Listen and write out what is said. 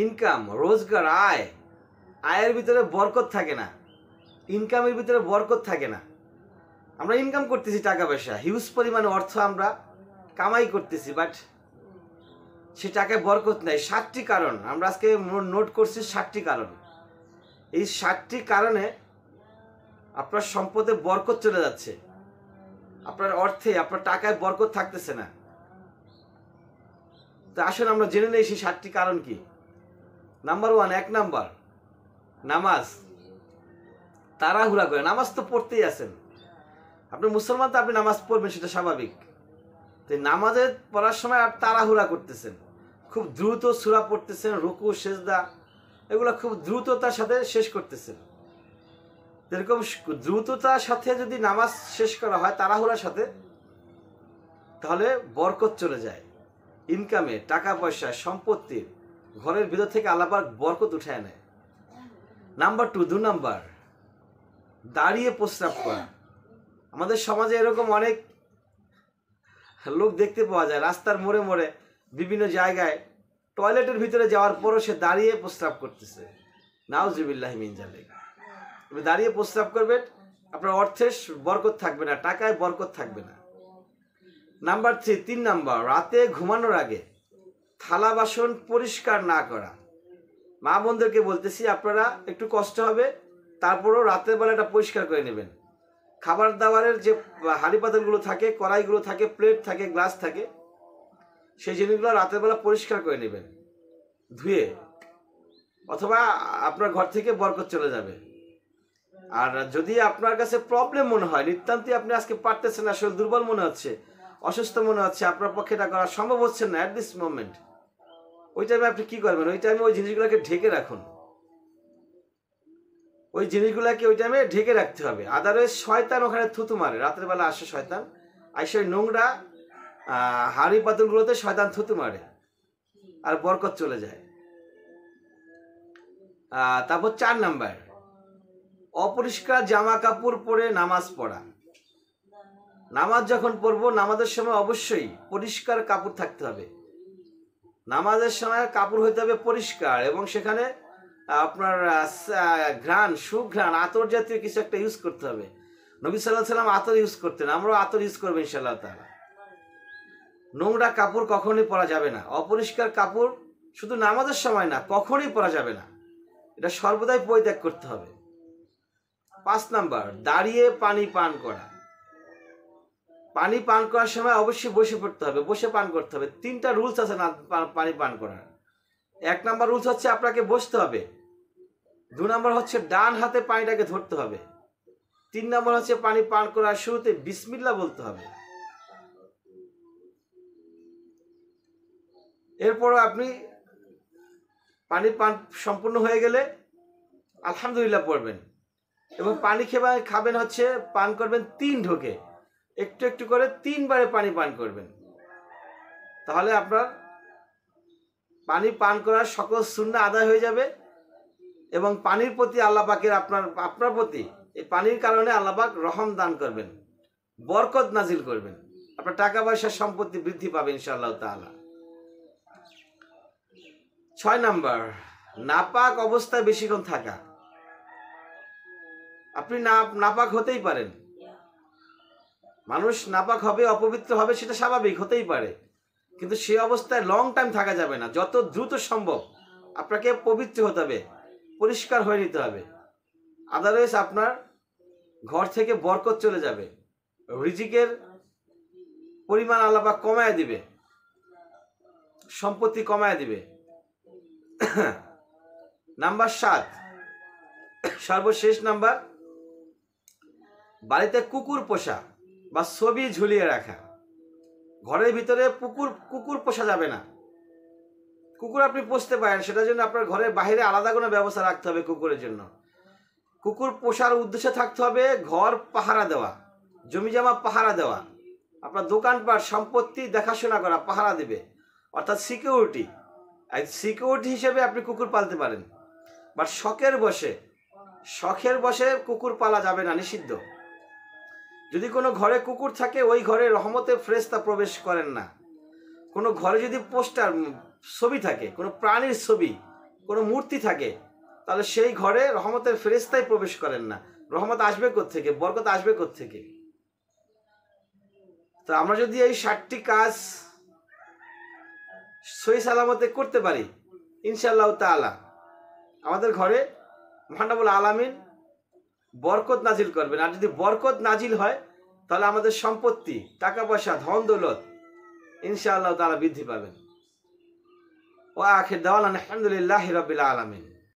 Income, রোজগার, আয়ের ভিতরে বরকত থাকে না, ইনকামের ভিতরে বরকত থাকে না। আমরা ইনকাম করতেছি টাকা পয়সা, হিউজ পরিমাণে অর্থ আমরা কামাই করতেছি, বাট সে টাকায় বরকত নাই। 7টি কারণ আমরা আজকে নোট করছি, 7টি কারণ। এই 7টি কারণে আপনার সম্পদে বরকত চলে যাচ্ছে, আপনার অর্থে, আপনার টাকায় বরকত থাকতেছে না। তো আসলে আমরা জেনে নেই সেই 7টি কারণ কি। নাম্বার 1, 1 নাম্বার, নামাজ। তাড়াহুড়া করে নামাজ তো পড়তেই আছেন, আপনি মুসলমান, তো আপনি নামাজ পড়বেন, সেটা স্বাভাবিক। তো নামাজে পড়ার সময় আর তাড়াহুড়া করতেছেন, খুব দ্রুত সূরা পড়তেছেন, রুকু সেজদা এগুলো খুব দ্রুততার সাথে শেষ করতেছেন। এরকম দ্রুততার সাথে যদি নামাজ শেষ করা হয় তাড়াহুড়ার সাথে, তাহলে বরকত চলে যায় ইনকামে, টাকা পয়সা, সম্পত্তির। ঘরের ভিতর থেকে আল্লাহ পাক বরকত উঠায় নেয়। নাম্বার 2, 2 নাম্বার, দাঁড়িয়ে প্রস্রাব করা। আমাদের সমাজে এরকম অনেক লোক দেখতে পাওয়া যায়, রাস্তার মোড়ে মোড়ে বিভিন্ন জায়গায় টয়লেটের ভিতরে যাওয়ার পরও সে দাঁড়িয়ে প্রস্রাব করতেছে। নাউজুবিল্লাহি মিন যালিক। আপনি দাঁড়িয়ে প্রস্রাব করবেন, আপনার অর্থে বরকত থাকবে না, টাকায় বরকত থাকবে না। নাম্বার 3, 3 নাম্বার, রাতে ঘুমানোর আগে থালা বাসন পরিষ্কার না করা। মা বোনদেরকে বলতেছি, আপনারা একটু কষ্ট হবে, তারপরও রাতের বেলাটা পরিষ্কার করে নেবেন। খাবার দাবারের যে হাঁড়ি পাতিলগুলো থাকে, কড়াইগুলো থাকে, প্লেট থাকে, গ্লাস থাকে, সেই জিনিসগুলো রাতের বেলা পরিষ্কার করে নেবেন ধুয়ে, অথবা আপনার ঘর থেকে বরকত চলে যাবে। আর যদি আপনার কাছে প্রবলেম মনে হয়, নিতান্তই আপনি আজকে পারতেছেন না, শরীর দুর্বল মনে হচ্ছে, অসুস্থ মনে হচ্ছে, আপনার পক্ষে এটা করা সম্ভব হচ্ছে না অ্যাট দিস মোমেন্ট, ওই টাইমে আপনি কি করবেন? ওই টাইমে ওই জিনিসগুলোকে ঢেকে রাখুন, ওই জিনিসগুলোকে ওই টাইমে ঢেকে রাখতে হবে। আদারওয়াইজ শয়তান ওখানে থুতু মারে, রাতের বেলা আসে শয়তান, আইসে নোংরা হাঁড়ি পাতিলগুলোতে শয়তান থুতু মারে, আর বরকত চলে যায়। তারপর 4 নাম্বার, অপরিষ্কার জামা কাপড় পরে নামাজ পড়া। নামাজ যখন পড়বো, নামাজের সময় অবশ্যই পরিষ্কার কাপড় থাকতে হবে। নামাজের সময় কাপড় হইতে হবে পরিষ্কার, এবং সেখানে আপনার ঘ্রাণ, সুঘ্রাণ, আতর জাতীয় কিছু একটা ইউজ করতে হবে। নবী সাল্লাল্লাহু আলাইহি ওয়াসাল্লাম আতর ইউজ করতেন, আমরাও আতর ইউজ করবো ইনশাআল্লাহ তাআলা। নোংরা কাপড় কখনোই পরা যাবে না, অপরিষ্কার কাপড় শুধু নামাজের সময় না, কখনোই পরা যাবে না, এটা সর্বদাই পরিত্যাগ করতে হবে। 5 নাম্বার, দাঁড়িয়ে পানি পান করা। পানি পান করার সময় অবশ্যই বসে পড়তে হবে, বসে পান করতে হবে। 3টা রুলস আছে না পানি পান করার। 1 নাম্বার রুলস হচ্ছে আপনাকে বসতে হবে। 2 নাম্বার হচ্ছে ডান হাতে পানিটাকে ধরতে হবে। 3 নাম্বার হচ্ছে পানি পান করার শুরুতে বিসমিল্লাহ বলতে হবে। এরপরও আপনি পানি পান সম্পূর্ণ হয়ে গেলে আলহামদুলিল্লাহ পড়বেন, এবং পানি খাবেন হচ্ছে, পান করবেন 3 ঢোকে, একটু একটু করে 3 বারে পানি পান করবেন। তাহলে আপনার পানি পান করার সকল সুন্নাহ আদায় হয়ে যাবে, এবং পানির প্রতি আল্লাহ পাকের আপনার প্রতি এই পানির কারণে আল্লাহ পাক রহম দান করবেন, বরকত নাজিল করবেন, আপনার টাকা পয়সা সম্পত্তি বৃদ্ধি পাবে ইনশাআল্লাহ তাআলা। 6 নাম্বার, নাপাক অবস্থায় বেশিক্ষণ থাকা। আপনি নাপাক হতেই পারেন, মানুষ নাপাক হবে, অপবিত্র হবে, সেটা স্বাভাবিক, হতেই পারে, কিন্তু সে অবস্থায় লং টাইম থাকা যাবে না। যত দ্রুত সম্ভব আপনাকে পবিত্র হতে হবে, পরিষ্কার হয়ে নিতে হবে। আদারওয়াইজ আপনার ঘর থেকে বরকত চলে যাবে, রিজিকের পরিমাণ আল্লাহ পাক কমায় দিবে, সম্পত্তি কমায় দিবে। নাম্বার 7, সর্বশেষ নাম্বার, বাড়িতে কুকুর পোষা বা ছবি ঝুলিয়ে রাখা। ঘরের ভিতরে কুকুর পোষা যাবে না। কুকুর আপনি পুষতে পারেন, সেটার জন্য আপনার ঘরের বাইরে আলাদা কোনো ব্যবস্থা রাখতে হবে কুকুরের জন্য। কুকুর পোষার উদ্দেশ্যে থাকতে হবে ঘর পাহারা দেওয়া, জমিজমা পাহারা দেওয়া, আপনার দোকানপাট সম্পত্তি দেখাশোনা করা, পাহারা দেবে, অর্থাৎ সিকিউরিটি। সিকিউরিটি হিসেবে আপনি কুকুর পালতে পারেন, বাট শখের বশে কুকুর পালা যাবে না, নিষিদ্ধ। যদি কোনো ঘরে কুকুর থাকে, ওই ঘরে রহমতের ফেরেশতা প্রবেশ করেন না। কোনো ঘরে যদি পোস্টার ছবি থাকে, কোনো প্রাণীর ছবি, কোনো মূর্তি থাকে, তাহলে সেই ঘরে রহমতের ফেরেশতাই প্রবেশ করেন না। রহমত আসবে কোত্থেকে, বরকত আসবে কোত্থেকে? তো আমরা যদি এই 7টি কাজ সহি সালামতে করতে পারি, ইনশাআল্লাহ তাআলা আমাদের ঘরে মহান রব্বুল আলামিন বরকত নাজিল করবেন। আর যদি বরকত নাজিল হয়, তাহলে আমাদের সম্পত্তি, টাকা পয়সা, ধন দৌলত ইনশাআল্লাহ তাআলা বৃদ্ধি পাবেন। ওয়া আখির দাওয়ানা আলহামদুলিল্লাহি রাব্বিল আলামিন।